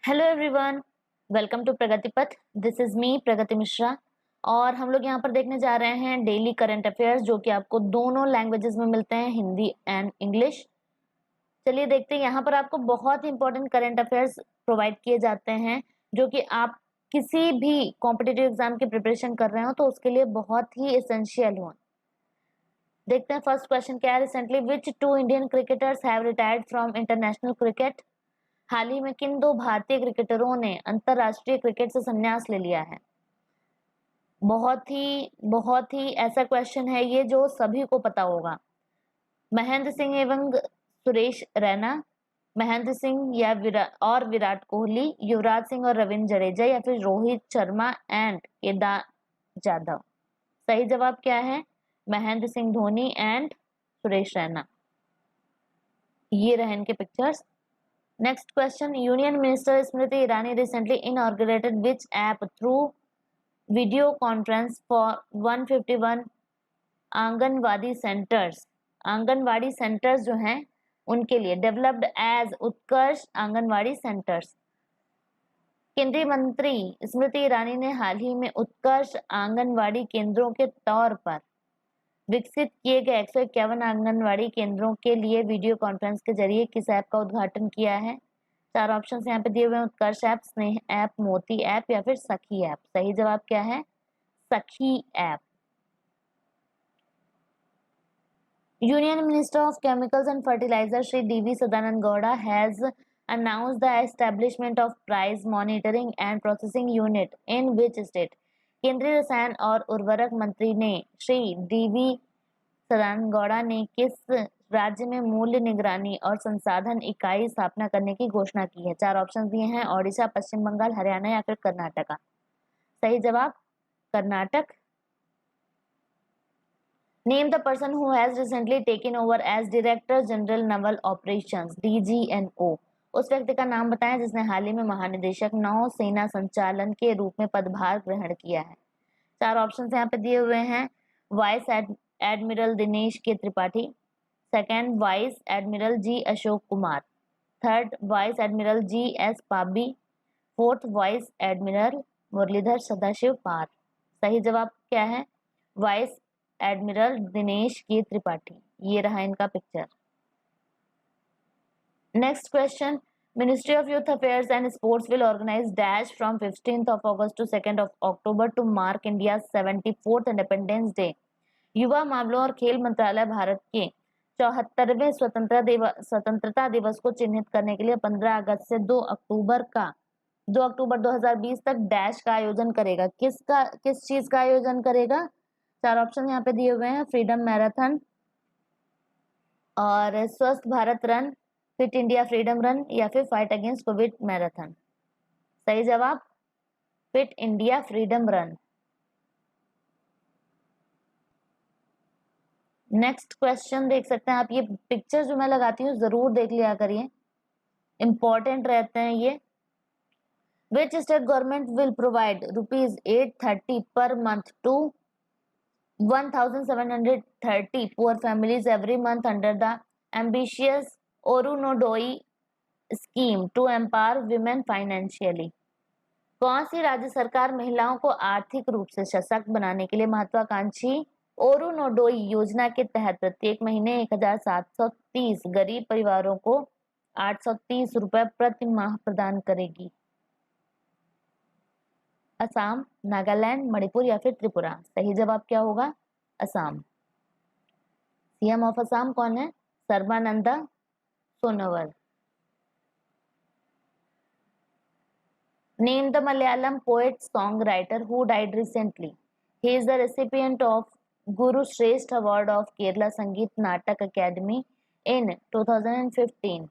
Hello everyone, welcome to प्रगति पथ। This is me प्रगति मिश्रा और हम लोग यहाँ पर देखने जा रहे हैं डेली करंट अफेयर्स जो कि आपको दोनों लैंग्वेजेस में मिलते हैं, हिंदी एंड इंग्लिश। चलिए देखते हैं, यहाँ पर आपको बहुत इंपॉर्टेंट करंट अफेयर्स प्रोवाइड किए जाते हैं जो कि आप किसी भी कॉम्पिटिटिव एग्जाम की प्रिपरेशन कर रहे हो तो उसके लिए बहुत ही एसेंशियल हो। देखते हैं फर्स्ट क्वेश्चन क्या है। Recently which two Indian cricketers have retired from international cricket. हाल ही में किन दो भारतीय क्रिकेटरों ने अंतरराष्ट्रीय क्रिकेट से संन्यास ले लिया है। बहुत ही ऐसा क्वेश्चन है ये जो सभी को पता होगा। महेंद्र सिंह एवं सुरेश रैना, महेंद्र सिंह या विराट कोहली, युवराज सिंह और रविंद्र जडेजा, या फिर रोहित शर्मा एंड केदार जाधव। सही जवाब क्या है? महेंद्र सिंह धोनी एंड सुरेश रैना। ये रहे इनके pictures. Next question, Union Minister Smriti Irani recently inaugurated which app through video conference for 151 anganwadi centres. Anganwadi centres जो हैं उनके लिए डेवलप्ड एज उत्कर्ष आंगनवाड़ी सेंटर्स। केंद्रीय मंत्री स्मृति ईरानी ने हाल ही में उत्कर्ष आंगनवाड़ी केंद्रों के तौर पर विकसित किए गए 151 आंगनवाड़ी केंद्रों के लिए वीडियो कॉन्फ्रेंस के जरिए किस ऐप का उद्घाटन किया है। चार ऑप्शंस यहाँ पे दिए हुए हैं, Utkarsh app, Sneh app, Moti app या फिर सखी ऐप। सही जवाब क्या है? Sakhi app. Union minister of chemicals and fertiliser Shri DV Sadananda Gowda has announced the establishment of price monitoring and processing unit in which state। केंद्रीय रसायन और उर्वरक मंत्री ने श्री डीवी सदानंद गौड़ा ने किस राज्य में मूल्य निगरानी और संसाधन इकाई स्थापना करने की घोषणा की है। चार ऑप्शन दिए हैं, ओडिशा, पश्चिम बंगाल, हरियाणा या फिर कर्नाटका। सही जवाब Karnataka. Name the person who has recently taken over as director general naval operations DGNO. उस व्यक्ति का नाम बताएं जिसने हाल ही में महानिदेशक नौ सेना संचालन के रूप में पदभार ग्रहण किया है। चार ऑप्शन यहाँ पे दिए हुए हैं, vice admiral Dinesh K Tripathi, second vice admiral G Ashok Kumar, third vice admiral G S Pabby, fourth vice admiral Muralidhar Sadashiv Pawar. सही जवाब क्या है? Vice admiral Dinesh K Tripathi. ये रहा इनका picture. Next question, ministry of youth affairs and sports will organise dash from 15th of August to 2nd of October to mark India's 74th independence day. युवा मामलों और खेल मंत्रालय भारत के 74वें स्वतंत्रता दिवस को चिन्हित करने के लिए 15 अगस्त से 2 अक्टूबर 2020 तक डैश का आयोजन करेगा। किस चीज का आयोजन करेगा? चार ऑप्शन यहाँ पे दिए हुए हैं, फ्रीडम मैराथन और स्वस्थ Bharat run, fit India freedom run या फिर फाइट अगेंस्ट कोविड मैराथन। सही जवाब fit India freedom run. Next question देख सकते हैं आप, ये पिक्चर जो मैं लगाती हूँ जरूर देख लिया करिए, इंपॉर्टेंट रहते हैं ये। Which state government will provide ₹830 per month to 1730 poor families every month under the ambitious Orunodoi scheme to empower women financially. कौन सी राज्य सरकार महिलाओं को आर्थिक रूप से सशक्त बनाने के लिए महत्वाकांक्षी ओरुनोडोई योजना के तहत प्रत्येक महीने 1730 गरीब परिवारों को 830 रुपए प्रति माह प्रदान करेगी? असम, नागालैंड, मणिपुर या फिर त्रिपुरा। सही जवाब क्या होगा? असम। सीएम ऑफ असम कौन है? Sarbananda Sonowal. Name the Malayalam poet song writer who died recently. He is the recipient of गुरु श्रेष्ठ अवार्ड ऑफ केरला संगीत नाटक अकेडमी इन 2015।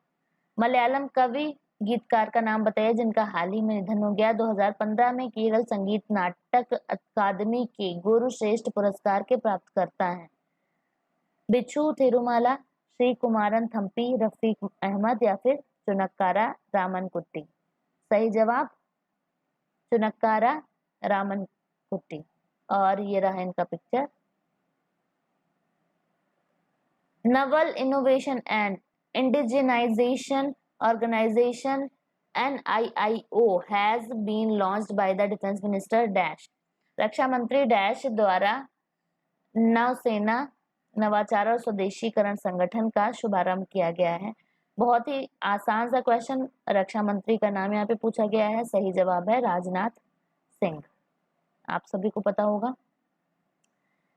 मलयालम कवि गीतकार का नाम बताइए जिनका हाल ही में निधन हो गया। 2015 में केरल संगीत नाटक अकादमी के गुरु श्रेष्ठ पुरस्कार के प्राप्तकर्ता हैं। बिच्छू थिरुमाला, श्री कुमारन थम्पी, रफीक अहमद या फिर चुनक्कारा रामन कुट्टी। सही जवाब चुनक्कारा रामन कुट्टी। और ये रहा इनका picture. Naval innovation and indigenisation organisation NIIO has been launched by the defense minister dash. रक्षा मंत्री डैश द्वारा नौसेना नवाचार और स्वदेशीकरण संगठन का शुभारंभ किया गया है। बहुत ही आसान सा क्वेश्चन, रक्षा मंत्री का नाम यहाँ पे पूछा गया है। सही जवाब है राजनाथ सिंह, आप सभी को पता होगा।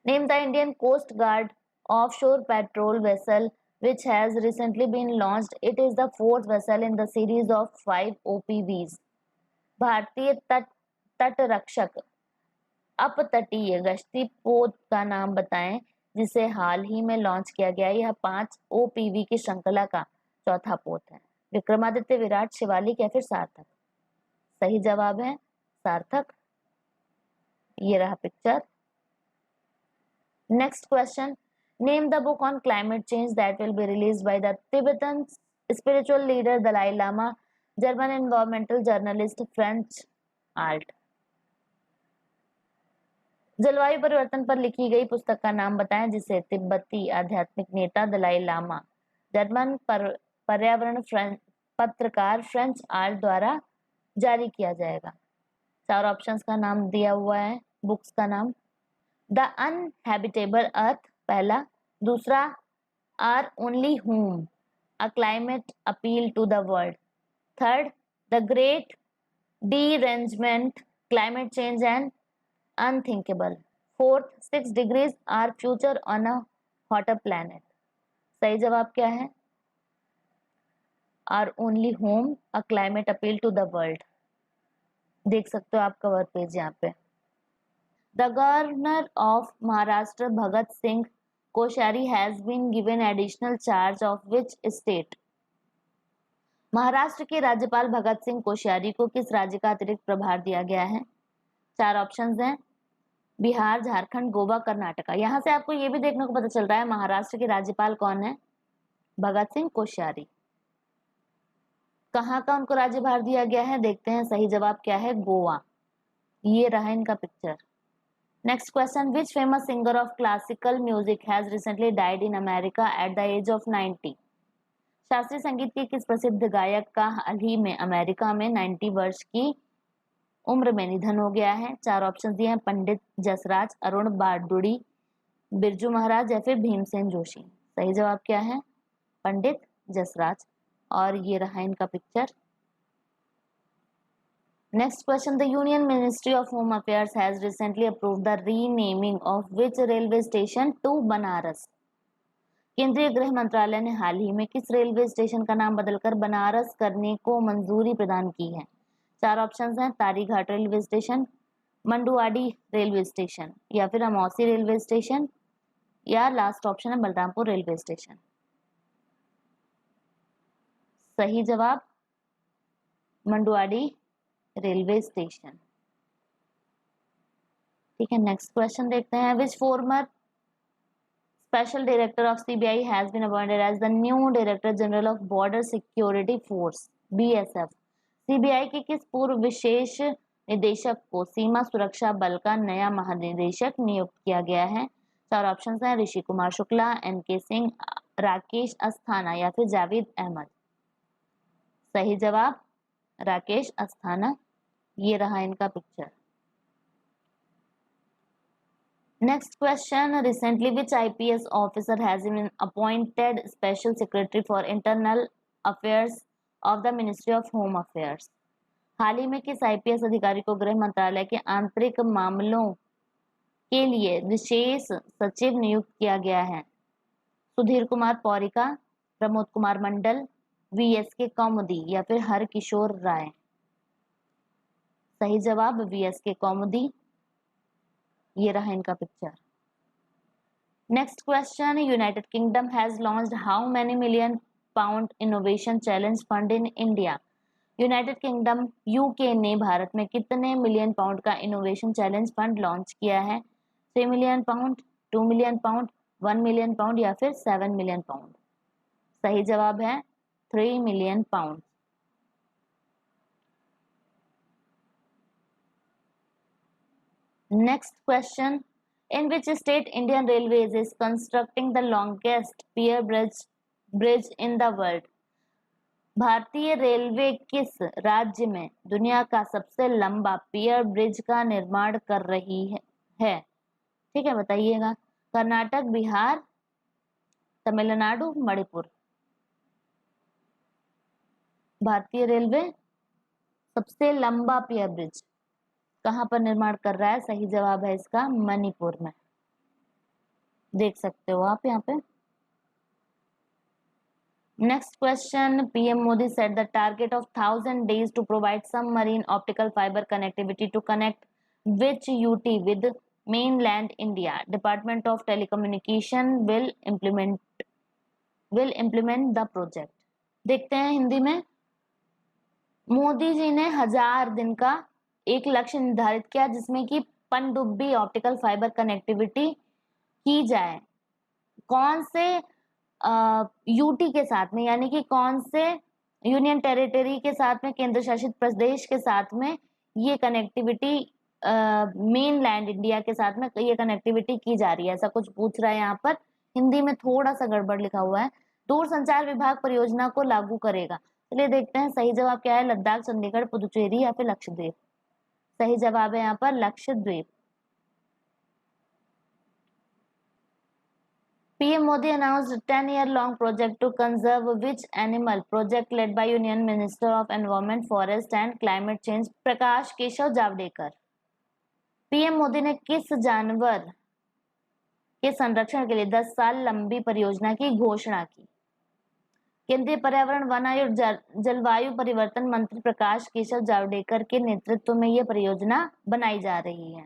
Name the Indian coast guard offshore patrol vessel which has recently been launched. It is the fourth vessel in the series of 5 OPVs. भारतीय तट रक्षक अपतटीय गश्ती पोत का नाम बताएं जिसे हाल ही में लॉन्च किया गया। यह 5 OPV की श्रृंखला का चौथा पोत है। विक्रमादित्य, विराट, शिवालिक या फिर सार्थक? सही जवाब है सार्थक। ये रहा picture. Next question, name the book on climate change that will be released by the Tibetan spiritual leader Dalai Lama, German environmental journalist French Alt. जलवायु परिवर्तन पर लिखी गई पुस्तक का नाम बताएं जिसे तिब्बती आध्यात्मिक नेता दलाई लामा, जर्मन पर्यावरण पत्रकार फ्रेंच आर्ट द्वारा जारी किया जाएगा। 4 ऑप्शंस का नाम दिया हुआ है बुक्स का नाम। द अनहैबिटेबल अर्थ पहला, दूसरा our only home a climate appeal to the world, third the great derangement climate change and unthinkable, fourth 6 degrees our future on a hotter planet. सही जवाब क्या है? Our only home a climate appeal to the world. देख सकते हो आप cover page यहाँ पे। The governor of Maharashtra Bhagat Singh Koshyari has been given additional charge of which state? Maharashtra के राज्यपाल भगत सिंह कोश्यारी को किस राज्य का अतिरिक्त प्रभार दिया गया है? 4 ऑप्शंस हैं बिहार, झारखंड, गोवा, कर्नाटका। यहाँ से आपको ये भी देखने को पता चल रहा है महाराष्ट्र के राज्यपाल कौन है? भगत सिंह कोश्यारी। कहाँ का उनको राज्यभार दिया गया है? देखते हैं सही जवाब क्या है, गोवा। ये रहा इनका picture. Next question, which famous singer of classical music has recently died in America at the age of 90? शास्त्रीय संगीत के किस प्रसिद्ध गायक का हाल ही में अमेरिका में 90 वर्ष की उम्र में निधन हो गया है? 4 ऑप्शन दिए हैं पंडित जसराज, अरुण बारदुड़ी, बिरजू महाराज या फिर भीमसेन जोशी। सही जवाब क्या है? पंडित जसराज। और ये रहा इनका picture. Next question, the union ministry of home affairs has recently approved the renaming of which railway station to Banaras? केंद्रीय गृह मंत्रालय ने हाल ही में किस रेलवे स्टेशन का नाम बदलकर बनारस करने को मंजूरी प्रदान की है? 4 ऑप्शंस हैं Tarighat railway station, Manduadih railway station या फिर अमौसी रेलवे स्टेशन या लास्ट ऑप्शन है बलरामपुर रेलवे स्टेशन। सही जवाब मंडुआडी रेलवे स्टेशन। ठीक है, नेक्स्ट क्वेश्चन देखते हैं। Which former special director of CBI has been appointed as the new director general of border security force BSF? CBI के किस पूर्व विशेष निदेशक को सीमा सुरक्षा बल का नया महानिदेशक नियुक्त किया गया है? 4 ऑप्शन हैं ऋषि कुमार शुक्ला, एनके सिंह, राकेश अस्थाना या फिर जावेद अहमद। सही जवाब राकेश अस्थाना। ये रहा इनका picture. Next question, recently which IPS officer has been appointed special secretary for internal affairs of the ministry of home affairs? हाल ही में किस आईपीएस अधिकारी को गृह मंत्रालय के आंतरिक मामलों के लिए विशेष सचिव नियुक्त किया गया है? सुधीर कुमार पौरिका, प्रमोद कुमार मंडल, वीएसके कौमुदी या फिर हरकिशोर राय? सही जवाब वीएसके कौमुदी। ये रहा इनका picture. Next question, United kingdom has launched how many million pound innovation challenge fund in India? United kingdom UK ने भारत में कितने मिलियन पाउंड का इनोवेशन चैलेंज फंड लॉन्च किया है? 3 million pound, 2 million pound, 1 million pound या फिर 7 million pound? सही जवाब है 3 million pound. Next question, in which state Indian Railways is constructing the longest pier bridge in the world? भारतीय railway किस राज्य में दुनिया का सबसे लंबा पियर ब्रिज का निर्माण कर रही है? ठीक है, बताइएगा। कर्नाटक, बिहार, तमिलनाडु, मणिपुर। भारतीय रेलवे सबसे लंबा पियर ब्रिज कहां पर निर्माण कर रहा है? सही जवाब है इसका मणिपुर में। देख सकते हो आप यहाँ पे। Next question, PM Modi set the target of 1,000 days to provide submarine optical fiber connectivity to connect which UT with mainland India. Department of Telecommunication will implement the project. देखते हैं हिंदी में। मोदी जी ने 1000 दिन का एक लक्ष्य निर्धारित किया जिसमें कि पनडुब्बी ऑप्टिकल फाइबर कनेक्टिविटी की जाए। कौन से यूटी के साथ में, यानी कि कौन से यूनियन टेरिटरी के साथ में, केंद्र शासित प्रदेश के साथ में ये कनेक्टिविटी, मेन लैंड इंडिया के साथ में ये कनेक्टिविटी की जा रही है, ऐसा कुछ पूछ रहा है यहाँ पर। हिंदी में थोड़ा सा गड़बड़ लिखा हुआ है। दूरसंचार विभाग परियोजना को लागू करेगा। चलिए देखते हैं सही जवाब क्या है। लद्दाख, चंडीगढ़, पुदुचेरी या फिर लक्षद्वीप। सही जवाब है यहाँ पर Lakshadweep. PM Modi announced a 10-year-long project to conserve which animal? Project led by Union Minister of Environment, Forest and Climate Change Prakash Keshav Javadekar. PM Modi ने किस जानवर के संरक्षण के लिए 10 साल लंबी परियोजना की घोषणा की? केंद्रीय पर्यावरण, वन और जलवायु परिवर्तन मंत्री प्रकाश केशव जावड़ेकर के नेतृत्व में यह परियोजना बनाई जा रही है।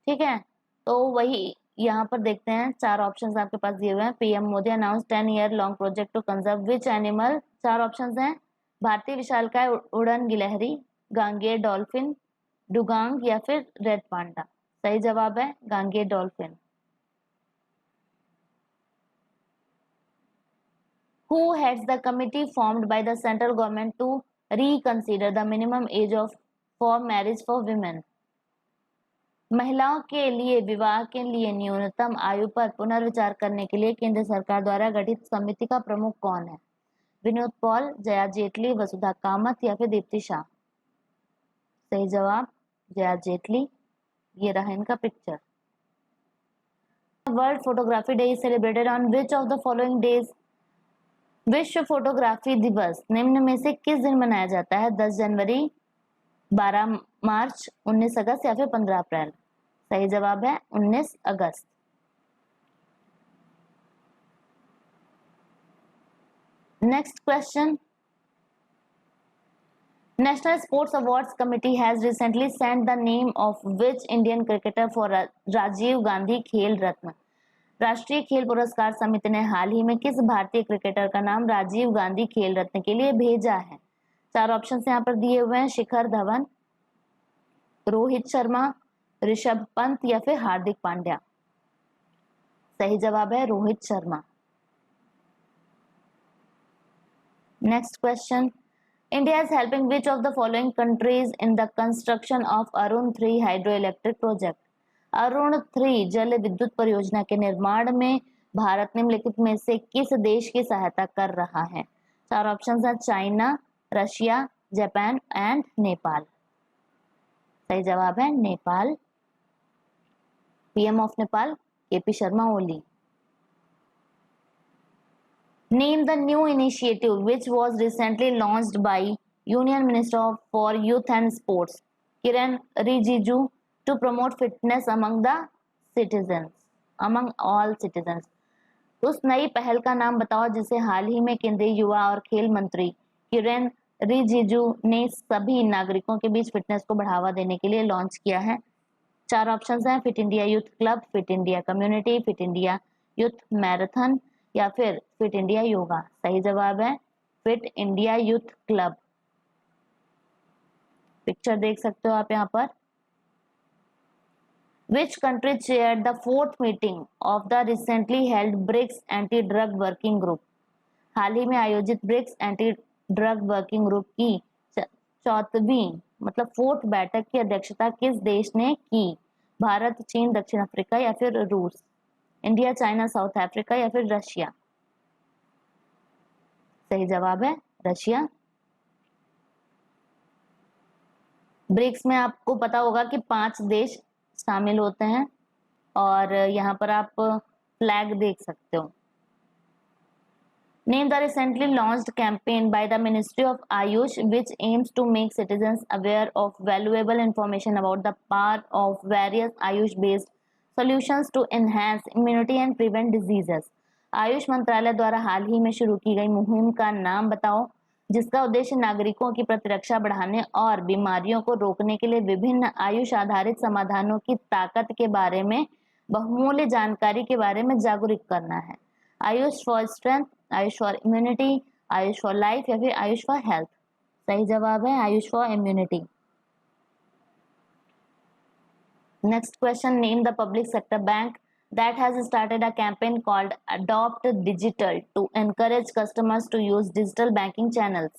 ठीक है, तो वही यहाँ पर देखते हैं। 4 ऑप्शंस आपके पास दिए हुए हैं। PM Modi announce 10-year long project to conserve which animal. 4 options हैं। भारतीय विशालकाय उड़न गिलहरी, गांगेय डॉल्फिन, डुगांग या फिर रेड पांडा। सही जवाब है गांगेय dolphin. Who heads the committee formed by the central government to reconsider the minimum age for marriage for women? महिलाओं के लिए विवाह के लिए न्यूनतम आयु पर पुनर्विचार करने के लिए केंद्र सरकार द्वारा गठित समिति का प्रमुख कौन है? विनोद पॉल, जया जेटली, वसुधा कामत या फिर दीप्ति शाह। सही जवाब जया जेटली। ये रहा इनका picture. World photography day is celebrated on which of the following days? विश्व फोटोग्राफी दिवस निम्न में से किस दिन मनाया जाता है? 10 जनवरी, 12 मार्च, 19 अगस्त या फिर 15 अप्रैल। सही जवाब है 19 अगस्त। Next question, national sports awards committee has recently sent the name of which Indian cricketer for Rajiv Gandhi Khel Ratna. राष्ट्रीय खेल पुरस्कार समिति ने हाल ही में किस भारतीय क्रिकेटर का नाम राजीव गांधी खेल रत्न के लिए भेजा है? 4 ऑप्शन यहाँ पर दिए हुए हैं। शिखर धवन, रोहित शर्मा, ऋषभ पंत या फिर हार्दिक पांड्या। सही जवाब है Rohit Sharma. Next question, India is helping which of the following countries in the construction of Arun 3 hydro electric project? Arun 3 जल विद्युत परियोजना के निर्माण में भारत निम्नलिखित में से किस देश की सहायता कर रहा है? 4 ऑप्शन हैं। China, Russia, Japan and Nepal. सही जवाब है Nepal. PM of Nepal, KP Sharma Oli. Name the new initiative which was recently launched by Union Minister for Youth and Sports, Kiran Rijiju, to promote fitness among all citizens. उस नई पहल का नाम बताओ जिसे हाल ही में केंद्रीय युवा और खेल मंत्री किरेन रिजिजू ने सभी नागरिकों के बीच फिटनेस को बढ़ावा देने के लिए लॉन्च किया है। 4 ऑप्शंस हैं। Fit India youth club, fit India community, fit India youth marathon या फिर फिट इंडिया योगा। सही जवाब है fit India youth club. Picture देख सकते हो आप यहाँ पर। Which country chaired the 4th meeting of the recently held BRICS anti-drug working group? हाल ही में आयोजित BRICS anti drug working group की 4वीं मतलब 4th बैठक की अध्यक्षता किस देश ने की? भारत, चीन, दक्षिण अफ्रीका या फिर रूस। इंडिया, चाइना, साउथ अफ्रीका या फिर रशिया। सही जवाब है रशिया। ब्रिक्स में आपको पता होगा कि 5 देश शामिल होते हैं और यहाँ पर आप फ्लैग देख सकते हो। Name the recently launched campaign by the Ministry of Ayush which aims to make citizens aware of valuable information about the power of various Ayush-based solutions to enhance immunity and prevent diseases. Ayush मंत्रालय द्वारा हाल ही में शुरू की गई मुहिम का नाम बताओ जिसका उद्देश्य नागरिकों की प्रतिरक्षा बढ़ाने और बीमारियों को रोकने के लिए विभिन्न आयुष आधारित समाधानों की ताकत के बारे में बहुमूल्य जानकारी के बारे में जागरूक करना है। Ayush for strength, Ayush for immunity, Ayush for life या फिर आयुष फॉर हेल्थ। सही जवाब है Ayush for immunity. Next question, name the public sector bank that has started a campaign called Adopt Digital to encourage customers to use digital banking channels.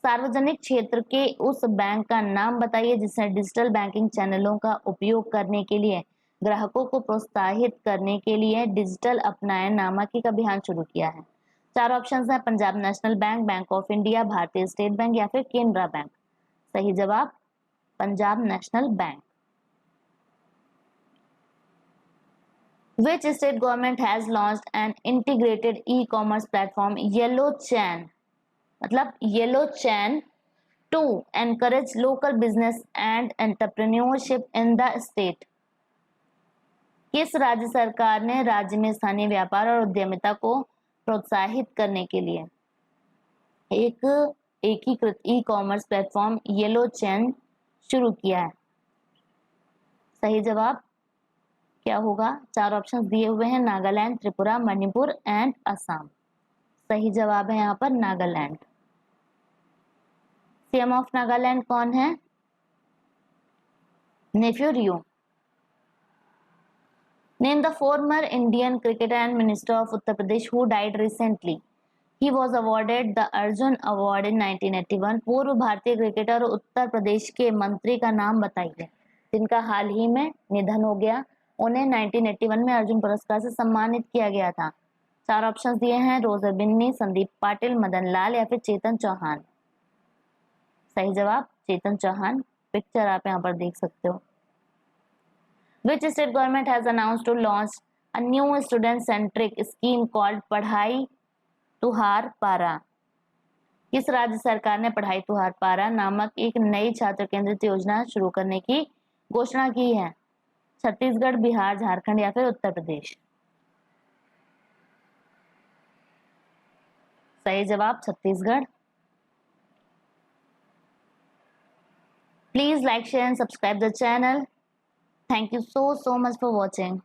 सार्वजनिक क्षेत्र के उस bank का नाम बताइए जिसने डिजिटल बैंकिंग चैनलों का उपयोग करने के लिए ग्राहकों को प्रोत्साहित करने के लिए डिजिटल अपनाएं नामक एक अभियान शुरू किया है। 4 ऑप्शंस हैं, Punjab national bank, bank of India, भारतीय स्टेट बैंक या फिर केनरा बैंक। सही जवाब Punjab national bank. Which state government has launched an integrated e-commerce platform Yellow Chain, मतलब Yellow Chain to encourage local business and entrepreneurship in the state? किस राज्य सरकार ने राज्य में स्थानीय व्यापार और उद्यमिता को प्रोत्साहित करने के लिए एक एकीकृत ई-कॉमर्स प्लेटफॉर्म येलो चैन शुरू किया है? सही जवाब क्या होगा? 4 ऑप्शंस दिए हुए हैं, नागालैंड, त्रिपुरा, मणिपुर एंड असम। सही जवाब है यहाँ पर नागालैंड। सीएम ऑफ नागालैंड कौन है? Neiphiu Rio. Name the former Indian cricketer and minister of Uttar Pradesh who died recently. He was awarded the Arjuna award in 1981। पूर्व भारतीय क्रिकेटर और उत्तर प्रदेश के मंत्री का नाम बताइए जिनका हाल ही में निधन हो गया। उन्हें 1981 में अर्जुन पुरस्कार से सम्मानित किया गया था। 4 ऑप्शंस दिए हैं, रोजर बिन्नी, संदीप पाटिल, मदन लाल या फिर चेतन चौहान। सही जवाब चेतन चौहान। पिक्चर आप यहाँ पर देख सकते हो। Which state government has announced to launch a new student-centric scheme called पढ़ाई तुहार पारा? किस राज्य सरकार ने पढ़ाई तुहार पारा नामक एक नई छात्र केंद्रित योजना शुरू करने की घोषणा की है? छत्तीसगढ़, बिहार, झारखंड या फिर उत्तर प्रदेश। सही जवाब Chhattisgarh. Please like, share and subscribe the channel. Thank you so much for watching.